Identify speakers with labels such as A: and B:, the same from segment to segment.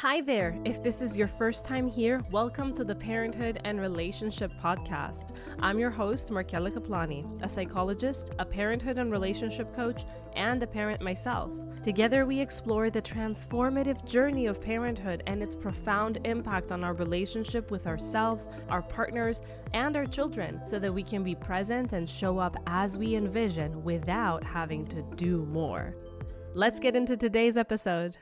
A: Hi there. If this is your first time here, welcome to the Parenthood and Relationship Podcast. I'm your host, Markella Kaplani, a psychologist, a parenthood and relationship coach, and a parent myself. Together, we explore the transformative journey of parenthood and its profound impact on our relationship with ourselves, our partners, and our children, so that we can be present and show up as we envision without having to do more. Let's get into today's episode.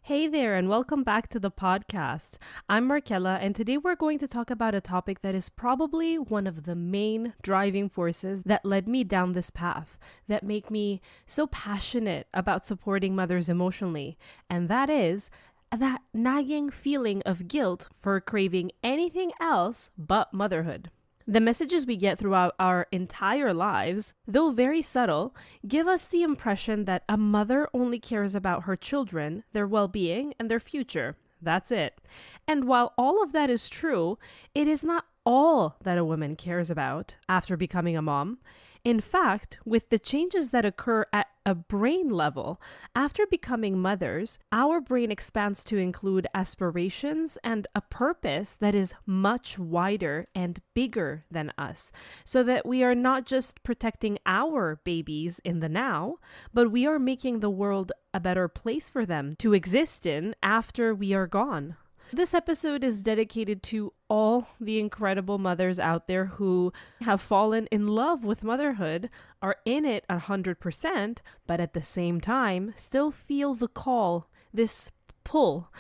A: Hey there, and welcome back to the podcast. I'm Markella, and today we're going to talk about a topic that is probably one of the main driving forces that led me down this path, that make me so passionate about supporting mothers emotionally, and that is that nagging feeling of guilt for craving anything else but motherhood. The messages we get throughout our entire lives, though very subtle, give us the impression that a mother only cares about her children, their well-being, and their future. That's it. And while all of that is true, it is not all that a woman cares about after becoming a mom. In fact, with the changes that occur at a brain level, after becoming mothers, our brain expands to include aspirations and a purpose that is much wider and bigger than us, so that we are not just protecting our babies in the now, but we are making the world a better place for them to exist in after we are gone. This episode is dedicated to all the incredible mothers out there who have fallen in love with motherhood, are in it 100%, but at the same time still feel the call, this pull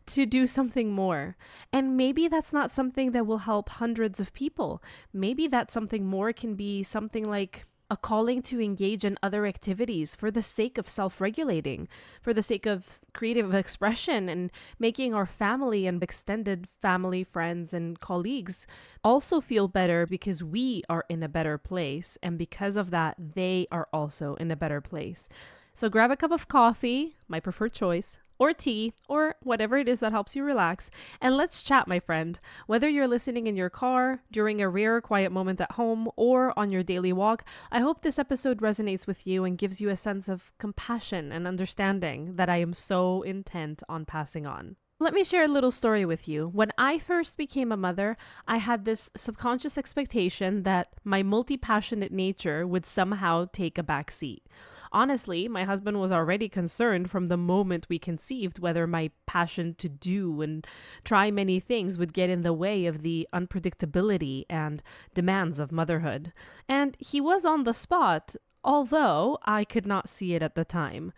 A: to do something more. And maybe that's not something that will help hundreds of people. Maybe that something more can be something like a calling to engage in other activities for the sake of self-regulating, for the sake of creative expression and making our family and extended family, friends, and colleagues also feel better because we are in a better place. And because of that, they are also in a better place. So grab a cup of coffee, my preferred choice, or tea, or whatever it is that helps you relax, and let's chat, my friend. Whether you're listening in your car, during a rare quiet moment at home, or on your daily walk, I hope this episode resonates with you and gives you a sense of compassion and understanding that I am so intent on passing on. Let me share a little story with you. When I first became a mother, I had this subconscious expectation that my multi-passionate nature would somehow take a back seat. Honestly, my husband was already concerned from the moment we conceived whether my passion to do and try many things would get in the way of the unpredictability and demands of motherhood. And he was on the spot, although I could not see it at the time.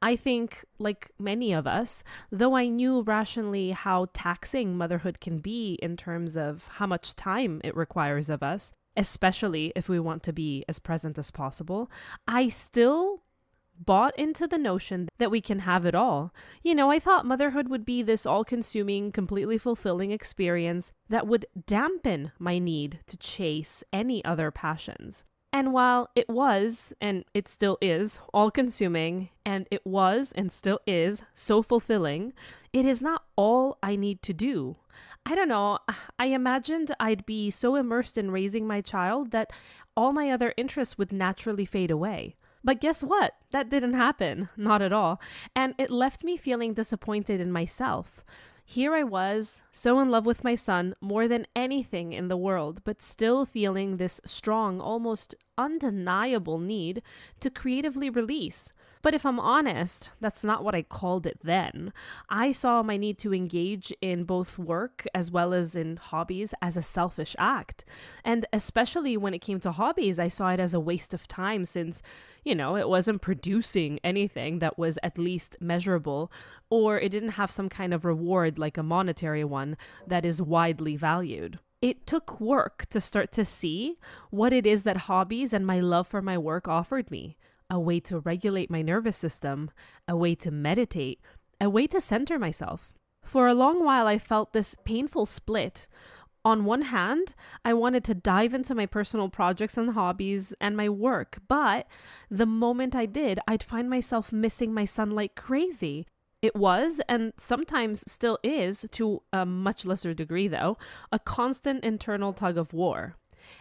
A: I think, like many of us, though I knew rationally how taxing motherhood can be in terms of how much time it requires of us, especially if we want to be as present as possible, I still bought into the notion that we can have it all. I thought motherhood would be this all-consuming, completely fulfilling experience that would dampen my need to chase any other passions. And while it was, and it still is, all-consuming, and it was and still is so fulfilling, it is not all I need to do. I don't know, I imagined I'd be so immersed in raising my child that all my other interests would naturally fade away. But guess what? That didn't happen. Not at all. And it left me feeling disappointed in myself. Here I was, so in love with my son more than anything in the world, but still feeling this strong, almost undeniable need to creatively release. But if I'm honest, that's not what I called it then. I saw my need to engage in both work as well as in hobbies as a selfish act. And especially when it came to hobbies, I saw it as a waste of time since, it wasn't producing anything that was at least measurable, or it didn't have some kind of reward like a monetary one that is widely valued. It took work to start to see what it is that hobbies and my love for my work offered me. A way to regulate my nervous system, a way to meditate, a way to center myself. For a long while, I felt this painful split. On one hand, I wanted to dive into my personal projects and hobbies and my work, but the moment I did, I'd find myself missing my son like crazy. It was, and sometimes still is, to a much lesser degree though, a constant internal tug of war.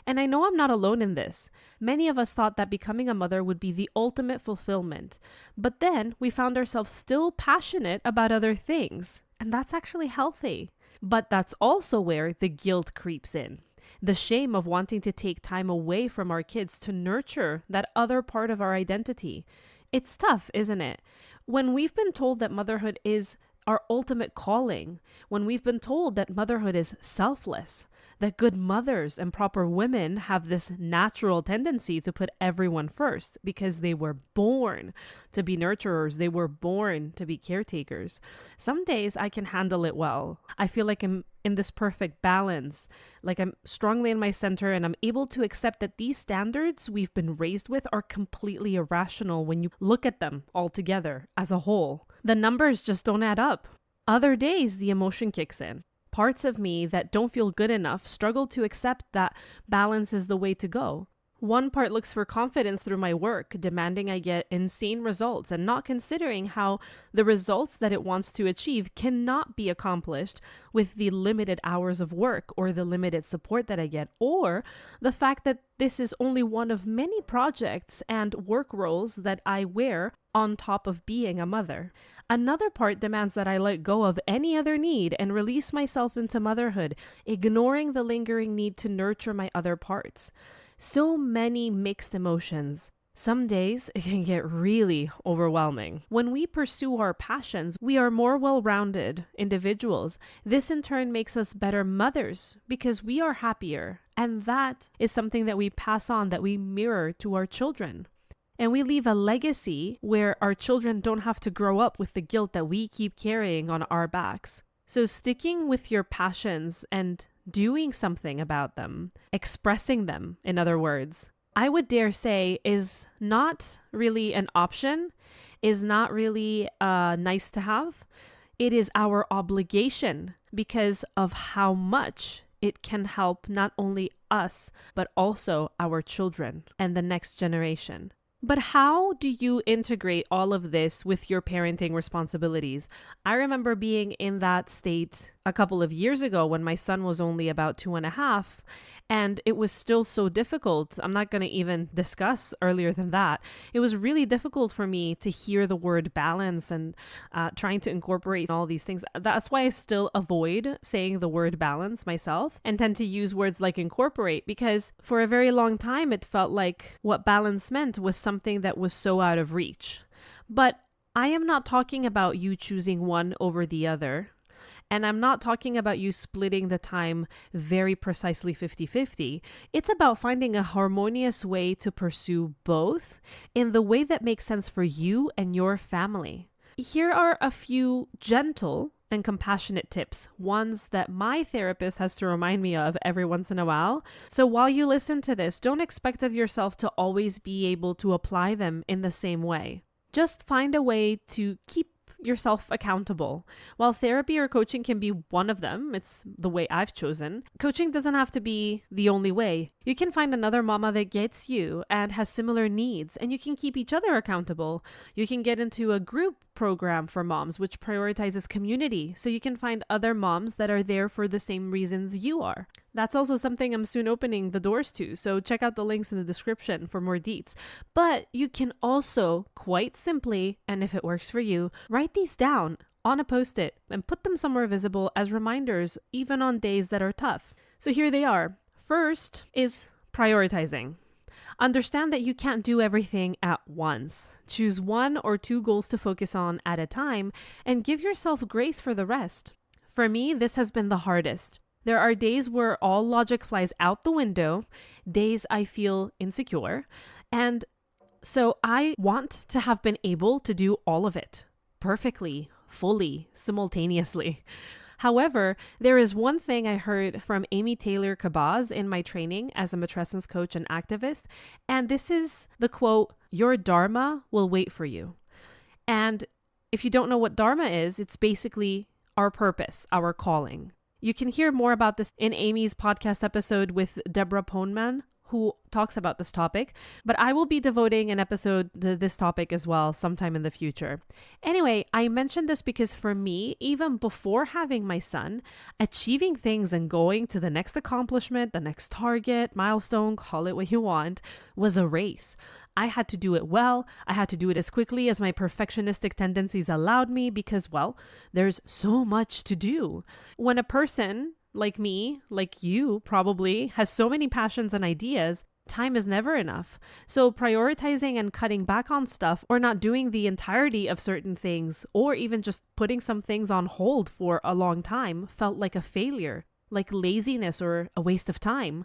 A: And I know I'm not alone in this. Many of us thought that becoming a mother would be the ultimate fulfillment. But then we found ourselves still passionate about other things. And that's actually healthy. But that's also where the guilt creeps in. The shame of wanting to take time away from our kids to nurture that other part of our identity. It's tough, isn't it? When we've been told that motherhood is our ultimate calling, when we've been told that motherhood is selfless, that good mothers and proper women have this natural tendency to put everyone first because they were born to be nurturers, they were born to be caretakers. Some days I can handle it well. I feel like I'm in this perfect balance, like I'm strongly in my center, and I'm able to accept that these standards we've been raised with are completely irrational when you look at them all together as a whole. The numbers just don't add up. Other days, the emotion kicks in. Parts of me that don't feel good enough struggle to accept that balance is the way to go. One part looks for confidence through my work, demanding I get insane results and not considering how the results that it wants to achieve cannot be accomplished with the limited hours of work or the limited support that I get, or the fact that this is only one of many projects and work roles that I wear on top of being a mother. Another part demands that I let go of any other need and release myself into motherhood, ignoring the lingering need to nurture my other parts. So many mixed emotions. Some days it can get really overwhelming. When we pursue our passions, we are more well-rounded individuals. This in turn makes us better mothers because we are happier. And that is something that we pass on, that we mirror to our children. And we leave a legacy where our children don't have to grow up with the guilt that we keep carrying on our backs. So sticking with your passions and doing something about them, expressing them, in other words, I would dare say is not really an option, is not really nice to have. It is our obligation because of how much it can help not only us, but also our children and the next generation. But how do you integrate all of this with your parenting responsibilities? I remember being in that state a couple of years ago when my son was only about 2.5, and it was still so difficult. I'm not going to even discuss earlier than that. It was really difficult for me to hear the word balance and trying to incorporate all these things. That's why I still avoid saying the word balance myself and tend to use words like incorporate, because for a very long time, it felt like what balance meant was something that was so out of reach. But I am not talking about you choosing one over the other. And I'm not talking about you splitting the time very precisely 50-50. It's about finding a harmonious way to pursue both in the way that makes sense for you and your family. Here are a few gentle and compassionate tips, ones that my therapist has to remind me of every once in a while. So while you listen to this, don't expect of yourself to always be able to apply them in the same way. Just find a way to keep yourself accountable. While therapy or coaching can be one of them, it's the way I've chosen, coaching doesn't have to be the only way. You can find another mama that gets you and has similar needs, and you can keep each other accountable. You can get into a group program for moms which prioritizes community, so you can find other moms that are there for the same reasons you are. That's also something I'm soon opening the doors to, so check out the links in the description for more deets. But you can also, quite simply, and if it works for you, write these down on a post-it and put them somewhere visible as reminders, even on days that are tough. So here they are. First is prioritizing. Understand that you can't do everything at once. Choose 1 or 2 goals to focus on at a time and give yourself grace for the rest. For me, this has been the hardest. There are days where all logic flies out the window, days I feel insecure, and so I want to have been able to do all of it perfectly, fully, simultaneously. However, there is one thing I heard from Amy Taylor Cabaz in my training as a matrescence coach and activist, and this is the quote, "Your dharma will wait for you." And if you don't know what dharma is, it's basically our purpose, our calling. You can hear more about this in Amy's podcast episode with Deborah Pohnman, who talks about this topic, but I will be devoting an episode to this topic as well sometime in the future. Anyway, I mentioned this because for me, even before having my son, achieving things and going to the next accomplishment, the next target, milestone, call it what you want, was a race. I had to do it well. I had to do it as quickly as my perfectionistic tendencies allowed me because, well, there's so much to do. When a person like me, like you probably, has so many passions and ideas, time is never enough. So prioritizing and cutting back on stuff or not doing the entirety of certain things or even just putting some things on hold for a long time felt like a failure, like laziness or a waste of time.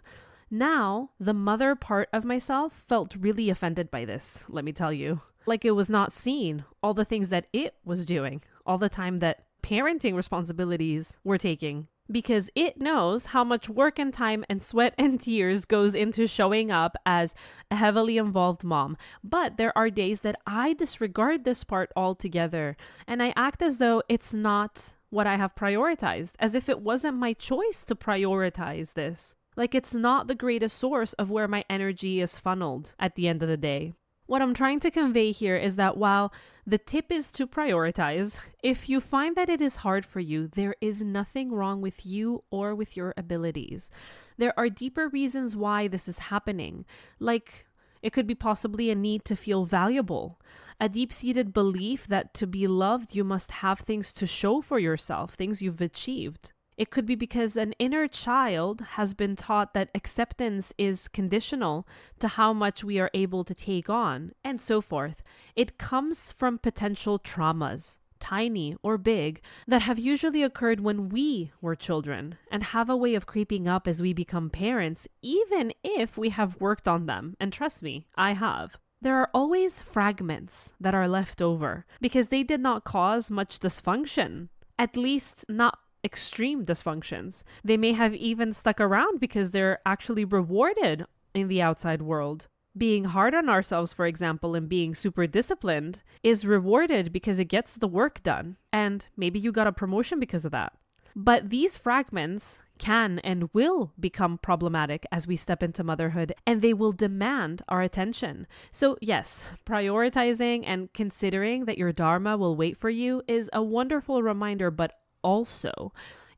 A: Now, the mother part of myself felt really offended by this, let me tell you. Like it was not seen, all the things that it was doing, all the time that parenting responsibilities were taking. Because it knows how much work and time and sweat and tears goes into showing up as a heavily involved mom. But there are days that I disregard this part altogether, and I act as though it's not what I have prioritized, as if it wasn't my choice to prioritize this. Like it's not the greatest source of where my energy is funneled at the end of the day. What I'm trying to convey here is that while the tip is to prioritize, if you find that it is hard for you, there is nothing wrong with you or with your abilities. There are deeper reasons why this is happening. Like it could be possibly a need to feel valuable, a deep-seated belief that to be loved, you must have things to show for yourself, things you've achieved. It could be because an inner child has been taught that acceptance is conditional to how much we are able to take on, and so forth. It comes from potential traumas, tiny or big, that have usually occurred when we were children and have a way of creeping up as we become parents, even if we have worked on them. And trust me, I have. There are always fragments that are left over because they did not cause much dysfunction, at least not extreme dysfunctions. They may have even stuck around because they're actually rewarded in the outside world. Being hard on ourselves, for example, and being super disciplined is rewarded because it gets the work done. And maybe you got a promotion because of that. But these fragments can and will become problematic as we step into motherhood, and they will demand our attention. So yes, prioritizing and considering that your dharma will wait for you is a wonderful reminder, but also,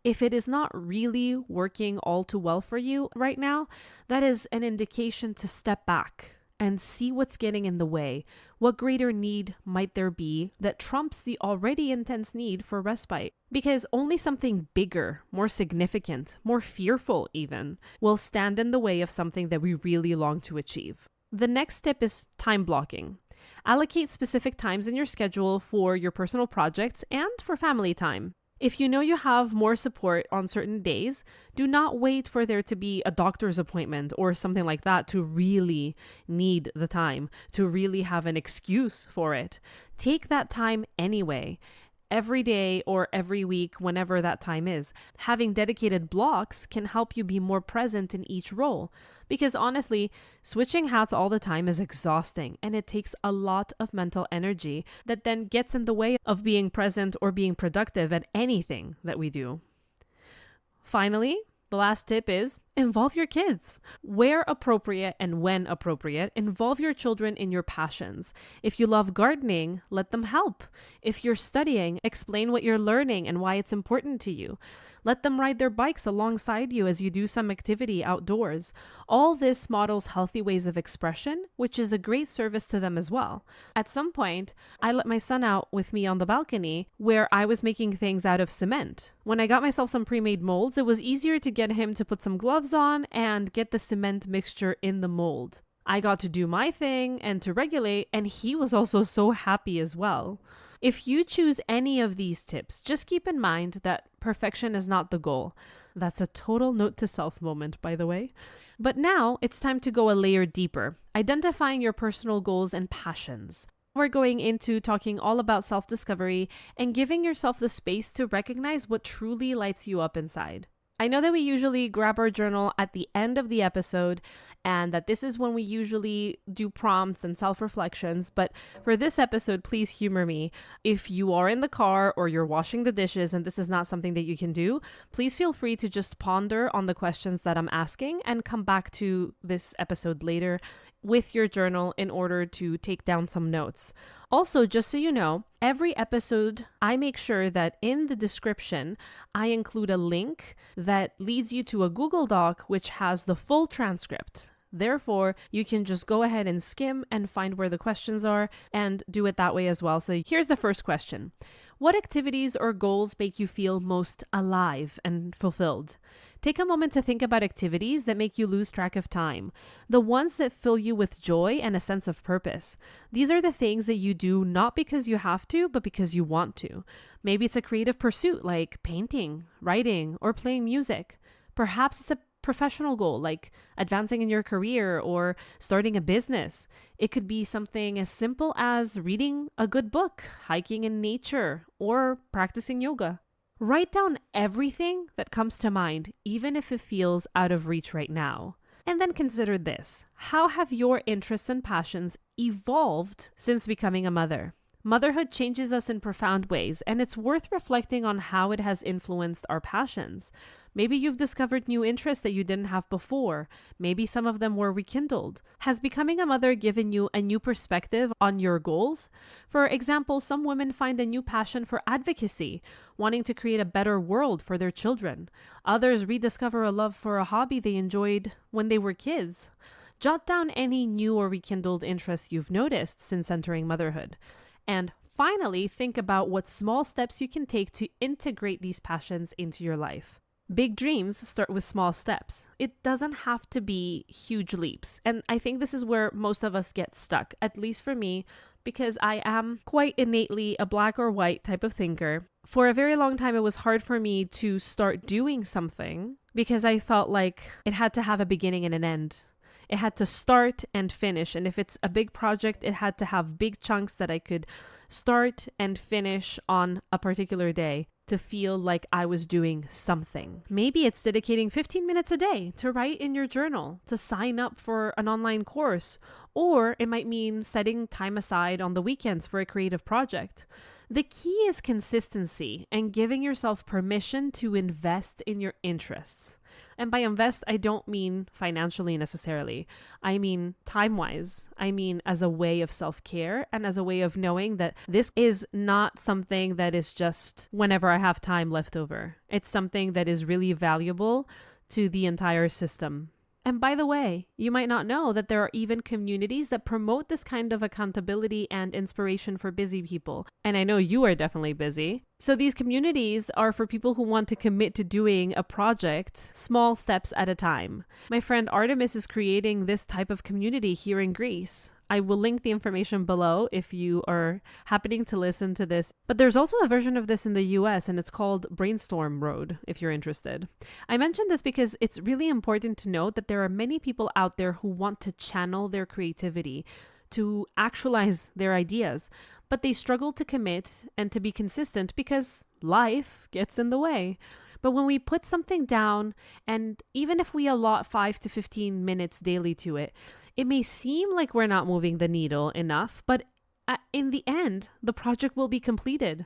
A: if it is not really working all too well for you right now, that is an indication to step back and see what's getting in the way. What greater need might there be that trumps the already intense need for respite? Because only something bigger, more significant, more fearful even, will stand in the way of something that we really long to achieve. The next tip is time blocking. Allocate specific times in your schedule for your personal projects and for family time. If you know you have more support on certain days, do not wait for there to be a doctor's appointment or something like that to really need the time, to really have an excuse for it. Take that time anyway, every day or every week, whenever that time is. Having dedicated blocks can help you be more present in each role. Because honestly, switching hats all the time is exhausting and it takes a lot of mental energy that then gets in the way of being present or being productive at anything that we do. Finally, the last tip is involve your kids. Where appropriate and when appropriate, involve your children in your passions. If you love gardening, let them help. If you're studying, explain what you're learning and why it's important to you. Let them ride their bikes alongside you as you do some activity outdoors. All this models healthy ways of expression, which is a great service to them as well. At some point, I let my son out with me on the balcony where I was making things out of cement. When I got myself some pre-made molds, it was easier to get him to put some gloves on and get the cement mixture in the mold. I got to do my thing and to regulate, and he was also so happy as well. If you choose any of these tips, just keep in mind that perfection is not the goal. That's a total note to self moment, by the way. But now it's time to go a layer deeper, identifying your personal goals and passions. We're going into talking all about self-discovery and giving yourself the space to recognize what truly lights you up inside. I know that we usually grab our journal at the end of the episode and that this is when we usually do prompts and self-reflections, but for this episode, please humor me. If you are in the car or you're washing the dishes and this is not something that you can do, please feel free to just ponder on the questions that I'm asking and come back to this episode later with your journal in order to take down some notes. Also, just so you know, every episode, I make sure that in the description, I include a link that leads you to a Google Doc which has the full transcript. Therefore, you can just go ahead and skim and find where the questions are and do it that way as well. So here's the first question. What activities or goals make you feel most alive and fulfilled? Take a moment to think about activities that make you lose track of time, the ones that fill you with joy and a sense of purpose. These are the things that you do not because you have to, but because you want to. Maybe it's a creative pursuit like painting, writing, or playing music. Perhaps it's a professional goal like advancing in your career or starting a business. It could be something as simple as reading a good book, hiking in nature, or practicing yoga. Write down everything that comes to mind, even if it feels out of reach right now. And then consider this. How have your interests and passions evolved since becoming a mother? Motherhood changes us in profound ways, and it's worth reflecting on how it has influenced our passions. Maybe you've discovered new interests that you didn't have before. Maybe some of them were rekindled. Has becoming a mother given you a new perspective on your goals? For example, some women find a new passion for advocacy, wanting to create a better world for their children. Others rediscover a love for a hobby they enjoyed when they were kids. Jot down any new or rekindled interests you've noticed since entering motherhood. And finally, think about what small steps you can take to integrate these passions into your life. Big dreams start with small steps. It doesn't have to be huge leaps. And I think this is where most of us get stuck, at least for me, because I am quite innately a black or white type of thinker. For a very long time, it was hard for me to start doing something because I felt like it had to have a beginning and an end. It had to start and finish. And if it's a big project, it had to have big chunks that I could start and finish on a particular day to feel like I was doing something. Maybe it's dedicating 15 minutes a day to write in your journal, to sign up for an online course, or it might mean setting time aside on the weekends for a creative project. The key is consistency and giving yourself permission to invest in your interests. And by invest, I don't mean financially necessarily. I mean time-wise. I mean as a way of self-care and as a way of knowing that this is not something that is just whenever I have time left over. It's something that is really valuable to the entire system. And by the way, you might not know that there are even communities that promote this kind of accountability and inspiration for busy people. And I know you are definitely busy. So these communities are for people who want to commit to doing a project, small steps at a time. My friend Artemis is creating this type of community here in Greece. I will link the information below if you are happening to listen to this. But there's also a version of this in the US, and it's called Brainstorm Road, if you're interested. I mentioned this because it's really important to note that there are many people out there who want to channel their creativity, to actualize their ideas, but they struggle to commit and to be consistent because life gets in the way. But when we put something down, and even if we allot 5 to 15 minutes daily to it, it may seem like we're not moving the needle enough, but in the end, the project will be completed.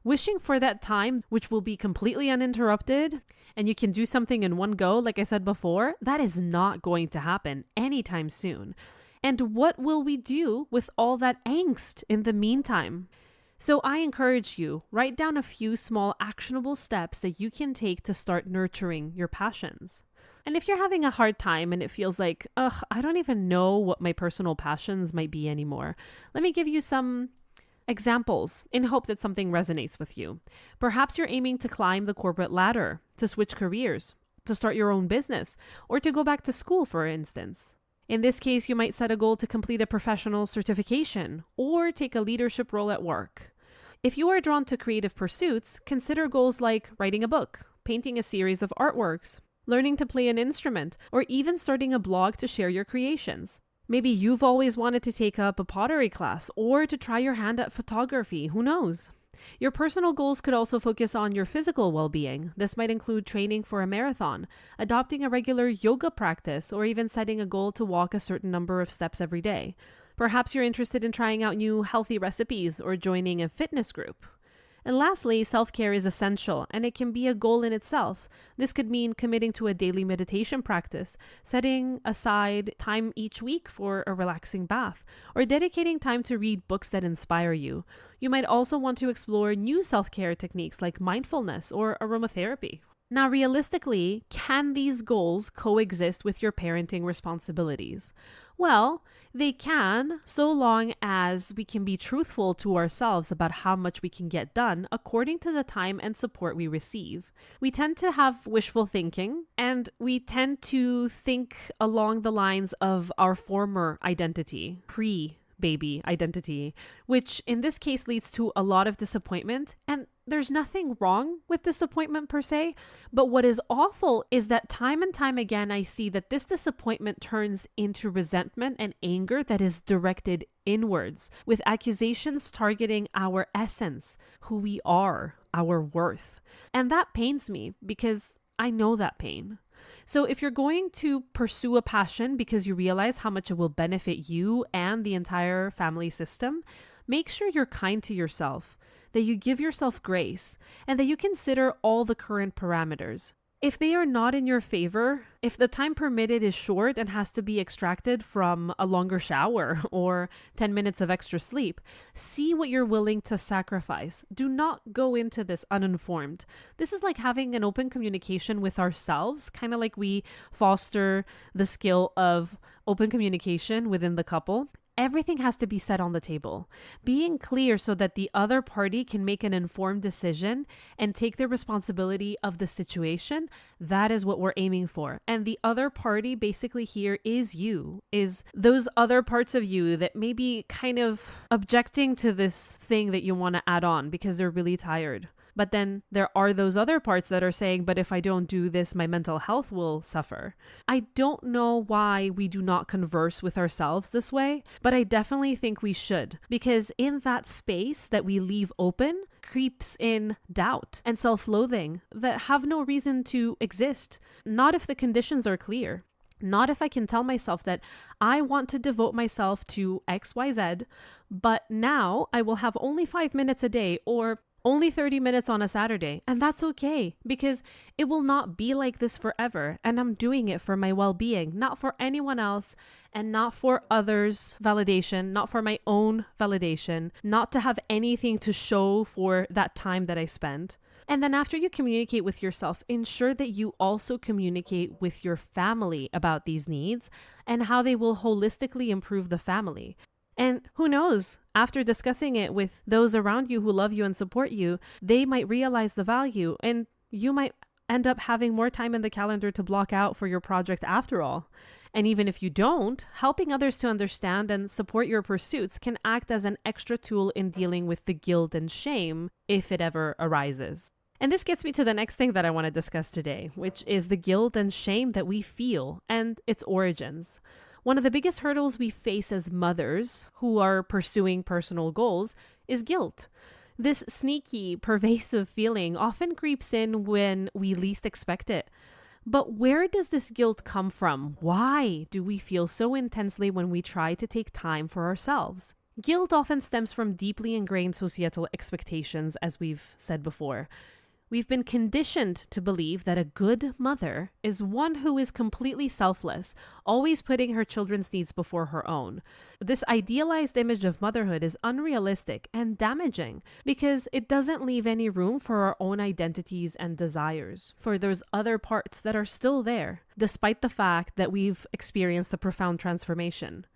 A: Wishing for that time, which will be completely uninterrupted, and you can do something in one go, like I said before, that is not going to happen anytime soon. And what will we do with all that angst in the meantime? So I encourage you, write down a few small actionable steps that you can take to start nurturing your passions. And if you're having a hard time and it feels like, I don't even know what my personal passions might be anymore, let me give you some examples in hope that something resonates with you. Perhaps you're aiming to climb the corporate ladder, to switch careers, to start your own business, or to go back to school, for instance. In this case, you might set a goal to complete a professional certification or take a leadership role at work. If you are drawn to creative pursuits, consider goals like writing a book, painting a series of artworks, learning to play an instrument, or even starting a blog to share your creations. Maybe you've always wanted to take up a pottery class or to try your hand at photography. Who knows? Your personal goals could also focus on your physical well-being. This might include training for a marathon, adopting a regular yoga practice, or even setting a goal to walk a certain number of steps every day. Perhaps you're interested in trying out new healthy recipes or joining a fitness group. And lastly, self-care is essential, and it can be a goal in itself. This could mean committing to a daily meditation practice, setting aside time each week for a relaxing bath, or dedicating time to read books that inspire you. You might also want to explore new self-care techniques like mindfulness or aromatherapy. Now, realistically, can these goals coexist with your parenting responsibilities? Well, they can, so long as we can be truthful to ourselves about how much we can get done according to the time and support we receive. We tend to have wishful thinking, and we tend to think along the lines of our former identity, pre-baby identity, which in this case leads to a lot of disappointment. And there's nothing wrong with disappointment per se, but what is awful is that time and time again, I see that this disappointment turns into resentment and anger that is directed inwards, with accusations targeting our essence, who we are, our worth. And that pains me because I know that pain. So if you're going to pursue a passion because you realize how much it will benefit you and the entire family system, make sure you're kind to yourself, that you give yourself grace, and that you consider all the current parameters. If they are not in your favor, if the time permitted is short and has to be extracted from a longer shower or 10 minutes of extra sleep, see what you're willing to sacrifice. Do not go into this uninformed. This is like having an open communication with ourselves, kind of like we foster the skill of open communication within the couple. Everything has to be set on the table. Being clear so that the other party can make an informed decision and take the responsibility of the situation, that is what we're aiming for. And the other party basically here is you, is those other parts of you that may be kind of objecting to this thing that you want to add on because they're really tired. But then there are those other parts that are saying, but if I don't do this, my mental health will suffer. I don't know why we do not converse with ourselves this way, but I definitely think we should, because in that space that we leave open creeps in doubt and self-loathing that have no reason to exist. Not if the conditions are clear. Not if I can tell myself that I want to devote myself to XYZ, but now I will have only 5 minutes a day or only 30 minutes on a Saturday. And that's okay, because it will not be like this forever. And I'm doing it for my well-being, not for anyone else, and not for others' validation, not for my own validation, not to have anything to show for that time that I spent. And then after you communicate with yourself, ensure that you also communicate with your family about these needs and how they will holistically improve the family. And who knows, after discussing it with those around you who love you and support you, they might realize the value, and you might end up having more time in the calendar to block out for your project after all. And even if you don't, helping others to understand and support your pursuits can act as an extra tool in dealing with the guilt and shame if it ever arises. And this gets me to the next thing that I want to discuss today, which is the guilt and shame that we feel and its origins. One of the biggest hurdles we face as mothers who are pursuing personal goals is guilt. This sneaky, pervasive feeling often creeps in when we least expect it. But where does this guilt come from? Why do we feel so intensely when we try to take time for ourselves? Guilt often stems from deeply ingrained societal expectations, as we've said before. We've been conditioned to believe that a good mother is one who is completely selfless, always putting her children's needs before her own. This idealized image of motherhood is unrealistic and damaging because it doesn't leave any room for our own identities and desires, for those other parts that are still there, despite the fact that we've experienced a profound transformation.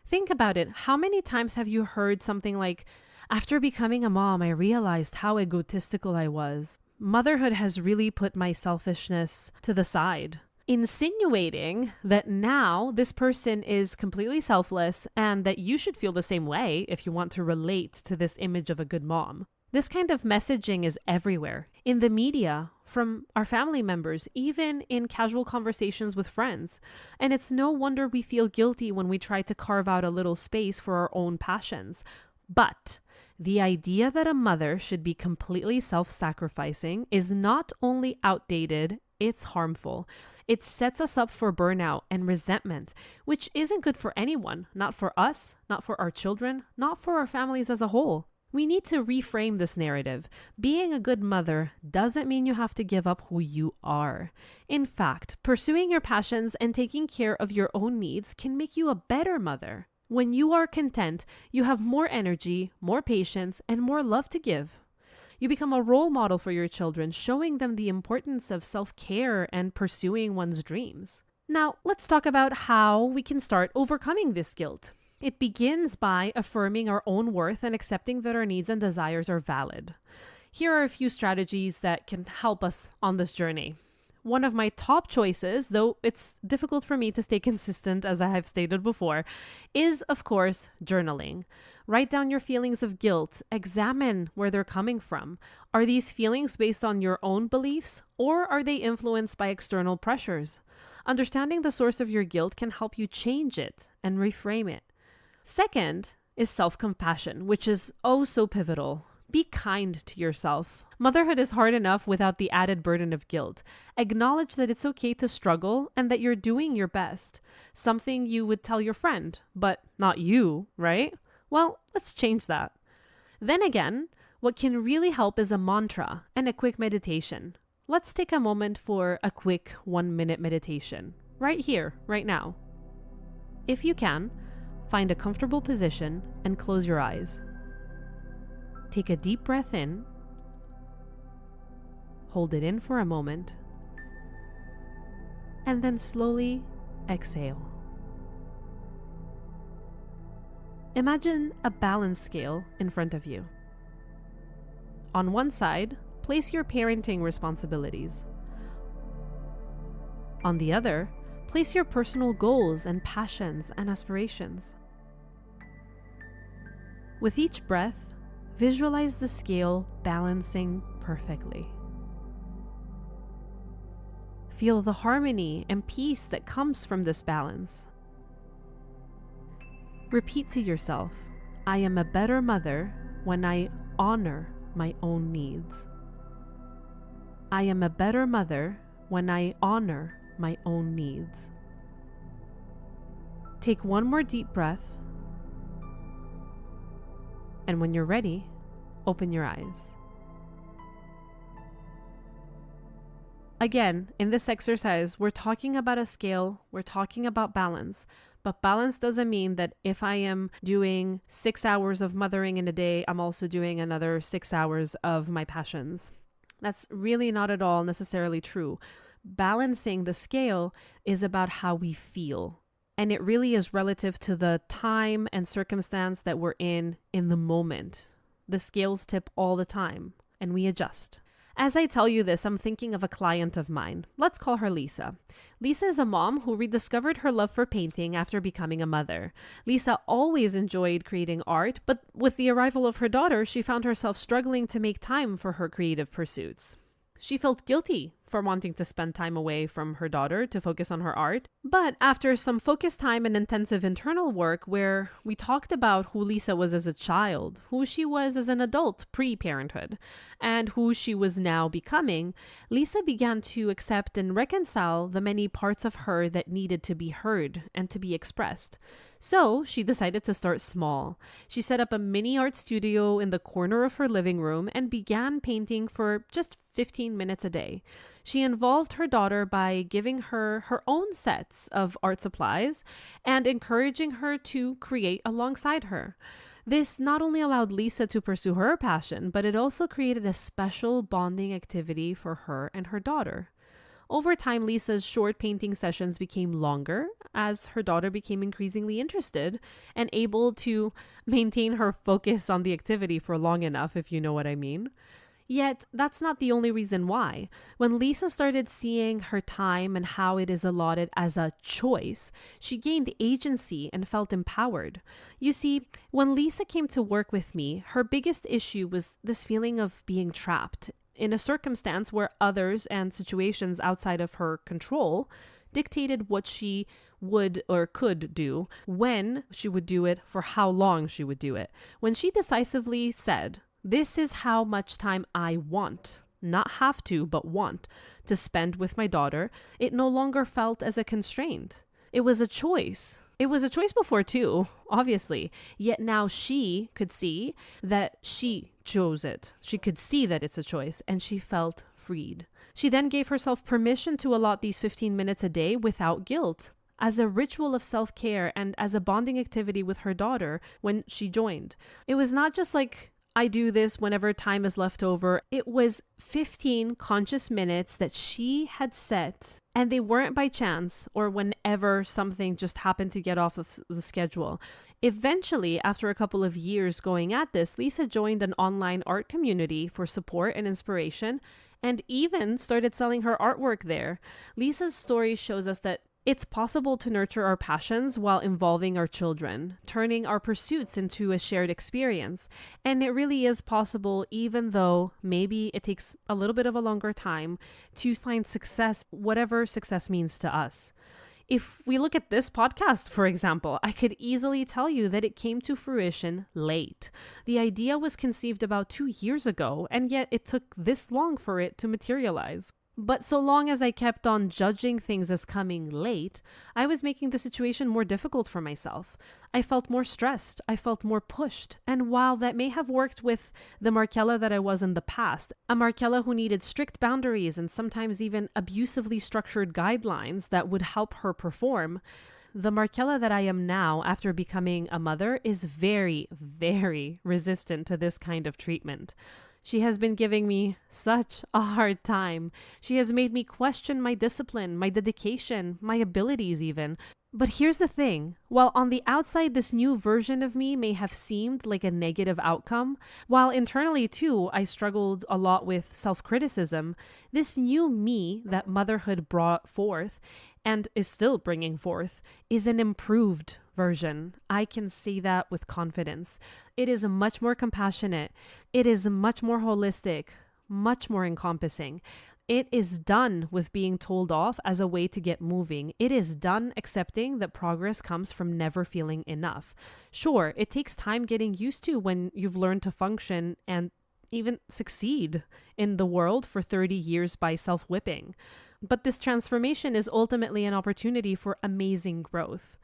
A: Think about it. How many times have you heard something like, "After becoming a mom, I realized how egotistical I was. Motherhood has really put my selfishness to the side," insinuating that now this person is completely selfless and that you should feel the same way if you want to relate to this image of a good mom. This kind of messaging is everywhere, in the media, from our family members, even in casual conversations with friends. And it's no wonder we feel guilty when we try to carve out a little space for our own passions. But the idea that a mother should be completely self-sacrificing is not only outdated, it's harmful. It sets us up for burnout and resentment, which isn't good for anyone, not for us, not for our children, not for our families as a whole. We need to reframe this narrative. Being a good mother doesn't mean you have to give up who you are. In fact, pursuing your passions and taking care of your own needs can make you a better mother. When you are content, you have more energy, more patience, and more love to give. You become a role model for your children, showing them the importance of self-care and pursuing one's dreams. Now, let's talk about how we can start overcoming this guilt. It begins by affirming our own worth and accepting that our needs and desires are valid. Here are a few strategies that can help us on this journey. One of my top choices, though it's difficult for me to stay consistent as I have stated before, is, of course, journaling. Write down your feelings of guilt. Examine where they're coming from. Are these feelings based on your own beliefs, or are they influenced by external pressures? Understanding the source of your guilt can help you change it and reframe it. Second is self-compassion, which is oh so pivotal. Be kind to yourself. Motherhood is hard enough without the added burden of guilt. Acknowledge that it's okay to struggle and that you're doing your best. Something you would tell your friend, but not you, right? Well, let's change that. Then again, what can really help is a mantra and a quick meditation. Let's take a moment for a quick 1-minute meditation. Right here, right now. If you can, find a comfortable position and close your eyes. Take a deep breath in, hold it in for a moment, and then slowly exhale. Imagine a balance scale in front of you. On one side, place your parenting responsibilities. On the other, place your personal goals and passions and aspirations. With each breath, visualize the scale balancing perfectly. Feel the harmony and peace that comes from this balance. Repeat to yourself, I am a better mother when I honor my own needs. I am a better mother when I honor my own needs. Take one more deep breath, and when you're ready, open your eyes. Again, in this exercise, we're talking about a scale, we're talking about balance, but balance doesn't mean that if I am doing 6 hours of mothering in a day, I'm also doing another 6 hours of my passions. That's really not at all necessarily true. Balancing the scale is about how we feel. And it really is relative to the time and circumstance that we're in the moment. The scales tip all the time, and we adjust. As I tell you this, I'm thinking of a client of mine. Let's call her Lisa. Lisa is a mom who rediscovered her love for painting after becoming a mother. Lisa always enjoyed creating art, but with the arrival of her daughter, she found herself struggling to make time for her creative pursuits. She felt guilty for wanting to spend time away from her daughter to focus on her art. But after some focused time and intensive internal work where we talked about who Lisa was as a child, who she was as an adult pre-parenthood, and who she was now becoming, Lisa began to accept and reconcile the many parts of her that needed to be heard and to be expressed. So she decided to start small. She set up a mini art studio in the corner of her living room and began painting for just 15 minutes a day. She involved her daughter by giving her her own sets of art supplies and encouraging her to create alongside her. This not only allowed Lisa to pursue her passion, but it also created a special bonding activity for her and her daughter. Over time, Lisa's short painting sessions became longer as her daughter became increasingly interested and able to maintain her focus on the activity for long enough, if you know what I mean. Yet, that's not the only reason why. When Lisa started seeing her time and how it is allotted as a choice, she gained agency and felt empowered. You see, when Lisa came to work with me, her biggest issue was this feeling of being trapped in a circumstance where others and situations outside of her control dictated what she would or could do, when she would do it, for how long she would do it. When she decisively said, "This is how much time I want, not have to, but want, to spend with my daughter," it no longer felt as a constraint. It was a choice. It was a choice before too, obviously. Yet now she could see that she chose it. She could see that it's a choice, and she felt freed. She then gave herself permission to allot these 15 minutes a day without guilt, as a ritual of self-care and as a bonding activity with her daughter when she joined. It was not just like I do this whenever time is left over. It was 15 conscious minutes that she had set, and they weren't by chance or whenever something just happened to get off of the schedule. Eventually, after a couple of years going at this, Lisa joined an online art community for support and inspiration, and even started selling her artwork there. Lisa's story shows us that it's possible to nurture our passions while involving our children, turning our pursuits into a shared experience. And it really is possible, even though maybe it takes a little bit of a longer time to find success, whatever success means to us. If we look at this podcast, for example, I could easily tell you that it came to fruition late. The idea was conceived about 2 years ago, and yet it took this long for it to materialize. But so long as I kept on judging things as coming late, I was making the situation more difficult for myself. I felt more stressed. I felt more pushed. And while that may have worked with the Markella that I was in the past, a Markella who needed strict boundaries and sometimes even abusively structured guidelines that would help her perform, the Markella that I am now after becoming a mother is very, very resistant to this kind of treatment. She has been giving me such a hard time. She has made me question my discipline, my dedication, my abilities even. But here's the thing. While on the outside this new version of me may have seemed like a negative outcome, while internally too I struggled a lot with self-criticism, this new me that motherhood brought forth and is still bringing forth is an improved version. I can say that with confidence. It is much more compassionate. It is much more holistic, much more encompassing. It is done with being told off as a way to get moving. It is done accepting that progress comes from never feeling enough. Sure, it takes time getting used to when you've learned to function and even succeed in the world for 30 years by self-whipping. But this transformation is ultimately an opportunity for amazing growth.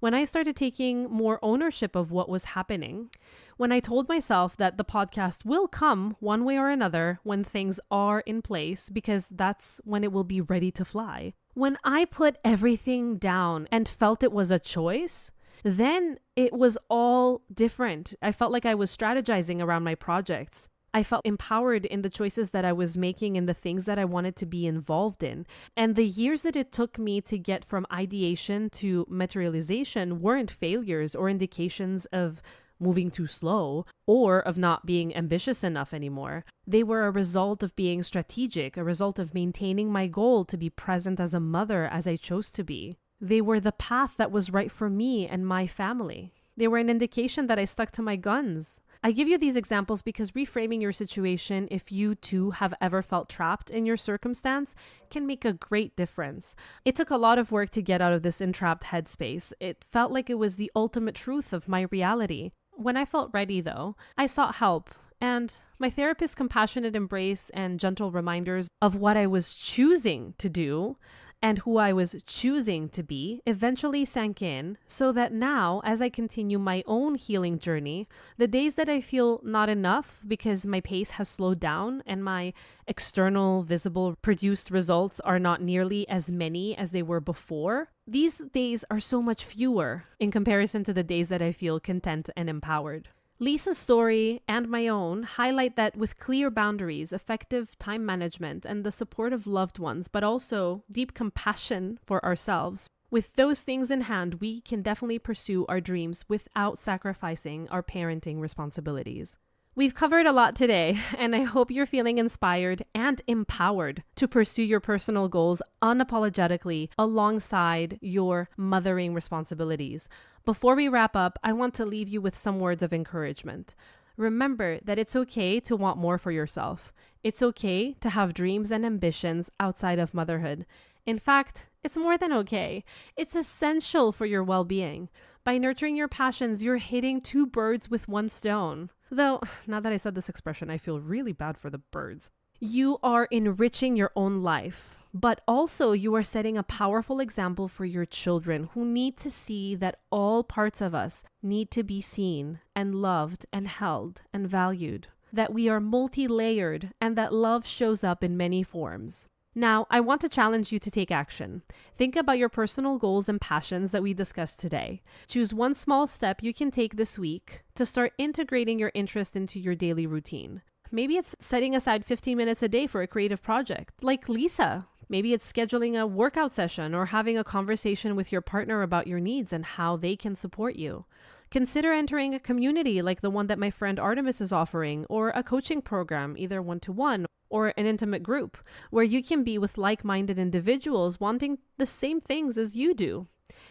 A: When I started taking more ownership of what was happening, when I told myself that the podcast will come one way or another when things are in place, because that's when it will be ready to fly. When I put everything down and felt it was a choice, then it was all different. I felt like I was strategizing around my projects. I felt empowered in the choices that I was making and the things that I wanted to be involved in. And the years that it took me to get from ideation to materialization weren't failures or indications of moving too slow or of not being ambitious enough anymore. They were a result of being strategic, a result of maintaining my goal to be present as a mother as I chose to be. They were the path that was right for me and my family. They were an indication that I stuck to my guns. I give you these examples because reframing your situation, if you too have ever felt trapped in your circumstance, can make a great difference. It took a lot of work to get out of this entrapped headspace. It felt like it was the ultimate truth of my reality. When I felt ready, though, I sought help. And my therapist's compassionate embrace and gentle reminders of what I was choosing to do and who I was choosing to be eventually sank in, so that now, as I continue my own healing journey, the days that I feel not enough because my pace has slowed down and my external, visible, produced results are not nearly as many as they were before, these days are so much fewer in comparison to the days that I feel content and empowered. Lisa's story and my own highlight that with clear boundaries, effective time management, and the support of loved ones, but also deep compassion for ourselves, with those things in hand, we can definitely pursue our dreams without sacrificing our parenting responsibilities. We've covered a lot today, and I hope you're feeling inspired and empowered to pursue your personal goals unapologetically alongside your mothering responsibilities. Before we wrap up, I want to leave you with some words of encouragement. Remember that it's okay to want more for yourself. It's okay to have dreams and ambitions outside of motherhood. In fact, it's more than okay. It's essential for your well-being. By nurturing your passions, you're hitting 2 birds with 1 stone. Though, now that I said this expression, I feel really bad for the birds. You are enriching your own life, but also you are setting a powerful example for your children who need to see that all parts of us need to be seen and loved and held and valued, that we are multi-layered and that love shows up in many forms. Now, I want to challenge you to take action. Think about your personal goals and passions that we discussed today. Choose one small step you can take this week to start integrating your interest into your daily routine. Maybe it's setting aside 15 minutes a day for a creative project, like Lisa. Maybe it's scheduling a workout session or having a conversation with your partner about your needs and how they can support you. Consider entering a community like the one that my friend Artemis is offering, or a coaching program, either one-to-one or an intimate group, where you can be with like-minded individuals wanting the same things as you do.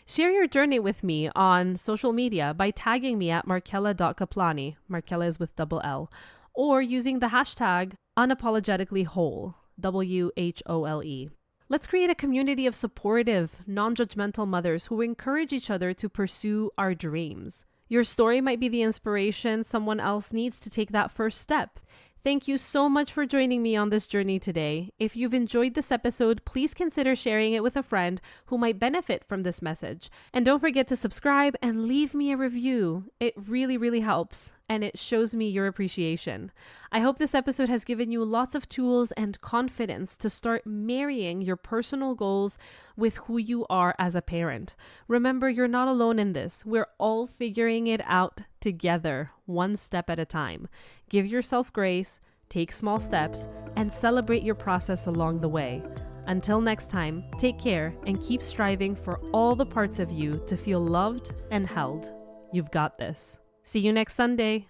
A: Share your journey with me on social media by tagging me at markella.kaplani, Markella is with double L, or using the hashtag unapologeticallyWhole, WHOLE. Let's create a community of supportive, non-judgmental mothers who encourage each other to pursue our dreams. Your story might be the inspiration someone else needs to take that first step. Thank you so much for joining me on this journey today. If you've enjoyed this episode, please consider sharing it with a friend who might benefit from this message. And don't forget to subscribe and leave me a review. It really, really helps, and it shows me your appreciation. I hope this episode has given you lots of tools and confidence to start marrying your personal goals with who you are as a parent. Remember, you're not alone in this. We're all figuring it out together, one step at a time. Give yourself grace, take small steps, and celebrate your process along the way. Until next time, take care and keep striving for all the parts of you to feel loved and held. You've got this. See you next Sunday.